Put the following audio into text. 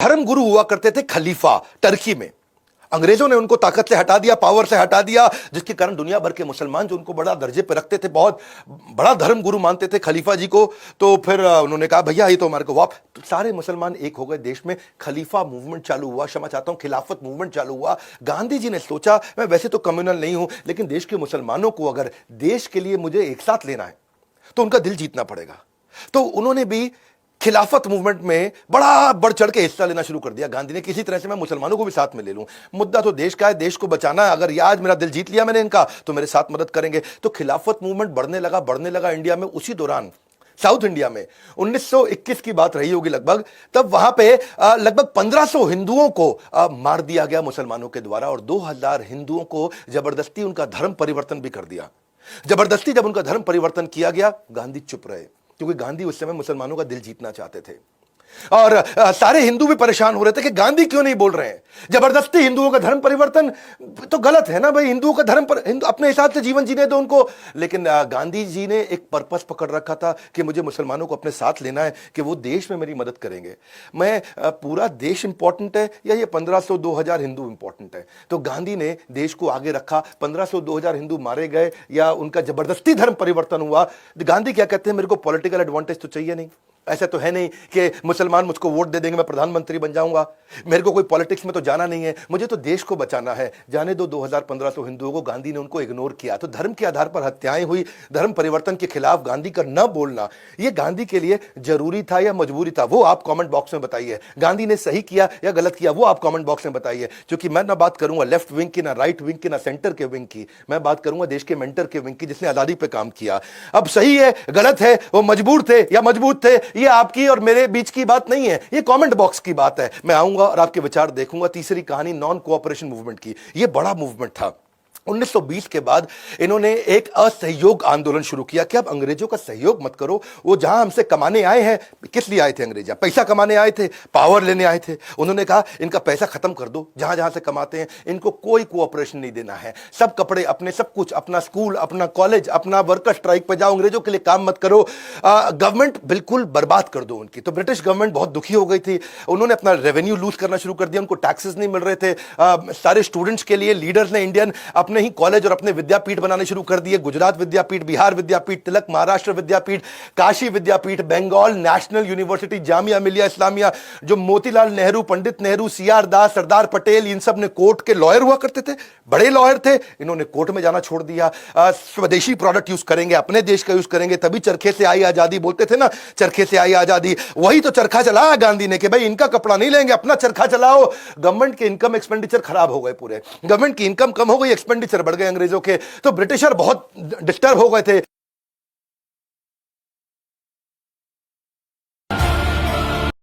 धर्म गुरु हुआ करते थे खलीफा टर्की में। अंग्रेजों ने उनको ताकत से हटा दिया, पावर से हटा दिया, जिसके कारण दुनिया भर के मुसलमान जो उनको बड़ा दर्जे पे रखते थे, बहुत बड़ा धर्म गुरु मानते थे खलीफा जी को। तो फिर उन्होंने कहा भैया ये तो हमारे को वाप, तो सारे मुसलमान एक हो गए, देश में खलीफा मूवमेंट चालू हुआ, क्षमा चाहता हूं खिलाफत मूवमेंट चालू हुआ। गांधी जी ने सोचा मैं वैसे तो कम्युनल नहीं हूं, लेकिन देश के मुसलमानों को अगर देश के लिए मुझे एक साथ लेना है तो उनका दिल जीतना पड़ेगा। तो उन्होंने भी खिलाफत मूवमेंट में बड़ा बढ़ चढ़ के हिस्सा लेना शुरू कर दिया। गांधी ने किसी तरह से मैं मुसलमानों को भी साथ में ले लूं, मुद्दा तो देश का है, देश को बचाना है, अगर ये आज मेरा दिल जीत लिया मैंने इनका तो मेरे साथ मदद करेंगे। तो खिलाफत मूवमेंट बढ़ने लगा इंडिया में। उसी दौरान साउथ इंडिया में 1921 की बात रही होगी लगभग, तब वहां पे लगभग 1500 हिंदुओं को मार दिया गया मुसलमानों के द्वारा, और 2000 हिंदुओं को जबरदस्ती उनका धर्म परिवर्तन भी कर दिया। जबरदस्ती जब उनका धर्म परिवर्तन किया गया, गांधी चुप रहे, क्योंकि गांधी उस समय मुसलमानों का दिल जीतना चाहते थे। और सारे हिंदू भी परेशान हो रहे थे कि गांधी क्यों नहीं बोल रहे हैं, जबरदस्ती हिंदुओं का धर्म परिवर्तन तो गलत है ना भाई, हिंदुओं का धर्म पर हिंदू अपने हिसाब से जीवन जीने दो उनको। लेकिन गांधी जी ने एक पर्पस पकड़ रखा था कि मुझे मुसलमानों को अपने साथ लेना है, कि वो देश में मेरी मदद करेंगे। मैं पूरा देश इंपॉर्टेंट है या ये 1500 2000 हिंदू इंपॉर्टेंट है? तो गांधी ने देश को आगे रखा। 1500 2000 हिंदू मारे गए या उनका जबरदस्ती धर्म परिवर्तन हुआ। गांधी क्या कहते हैं, मेरे को पॉलिटिकल एडवांटेज तो चाहिए नहीं, ऐसा तो है नहीं कि मुसलमान मुझको वोट दे देंगे मैं प्रधानमंत्री बन जाऊंगा, मेरे को कोई पॉलिटिक्स में तो जाना नहीं है, मुझे तो देश को बचाना है। जाने दो 2000-1500 हिंदुओं को, गांधी ने उनको इग्नोर किया। तो धर्म के आधार पर हत्याएं हुई, धर्म परिवर्तन के खिलाफ गांधी का न बोलना, यह गांधी के लिए जरूरी था या मजबूरी था, वो आप कमेंट बॉक्स में बताइए। गांधी ने सही किया या गलत किया, वो आप कमेंट बॉक्स में बताइए। क्योंकि मैं ना बात करूंगा लेफ्ट विंग की, ना राइट विंग की, ना सेंटर के विंग की, मैं बात करूंगा देश के मेंटर के विंग की, जिसने आजादी पे काम किया। अब सही है गलत है, वो मजबूर थे या मजबूत थे, ये आपकी और मेरे बीच की बात नहीं है, ये कमेंट बॉक्स की बात है। मैं आऊंगा और आपके विचार देखूंगा। तीसरी कहानी नॉन कोऑपरेशन मूवमेंट की। ये बड़ा मूवमेंट था। 1920 के बाद इन्होंने एक असहयोग आंदोलन शुरू किया कि अब अंग्रेजों का सहयोग मत करो। वो जहां हमसे कमाने आए हैं, किस लिए आए थे अंग्रेज? पैसा कमाने आए थे, पावर लेने आए थे। उन्होंने कहा इनका पैसा खत्म कर दो, जहां जहां से कमाते हैं इनको कोई कोऑपरेशन नहीं देना है, सब कपड़े अपने, सब कुछ अपना, स्कूल अपना, कॉलेज अपना, वर्कर स्ट्राइक पे जाओ, अंग्रेजों के लिए काम मत करो, गवर्नमेंट बिल्कुल बर्बाद कर दो उनकी। तो ब्रिटिश गवर्नमेंट बहुत दुखी हो गई थी, उन्होंने अपना रेवेन्यू लूज करना शुरू कर दिया, उनको टैक्सेस नहीं मिल रहे थे। सारे स्टूडेंट्स के लिए लीडर्स ने इंडियन अपने ही कॉलेज और अपने विद्यापीठ बनाने शुरू कर दिए। गुजरात विद्यापीठ, बिहार विद्यापीठ, तिलक महाराष्ट्र विद्यापीठ, काशी विद्यापीठ, बंगाल नेशनल यूनिवर्सिटी, जामिया मिलिया इस्लामिया, जो मोतीलाल नेहरू, पंडित नेहरू, सीआर दास, सरदार पटेल, इन सब ने कोर्ट के लॉयर हुआ करते थे, बड़े लॉयर थे, इन्होंने कोर्ट में जाना छोड़ दिया। स्वदेशी प्रोडक्ट यूज करेंगे, अपने देश का यूज करेंगे, तभी चरखे से आई आजादी बोलते थे ना, चरखे से आई आजादी। वही तो चरखा चलाया गांधी ने कि भाई इनका कपड़ा नहीं लेंगे, अपना चरखा चलाओ। गवर्नमेंट के इनकम एक्सपेंडिचर खराब हो गए, पूरे गवर्नमेंट की इनकम कम हो गई, एक्सपेंडिचर बढ़ गए अंग्रेजों के। तो ब्रिटिशर बहुत डिस्टर्ब हो गए थे।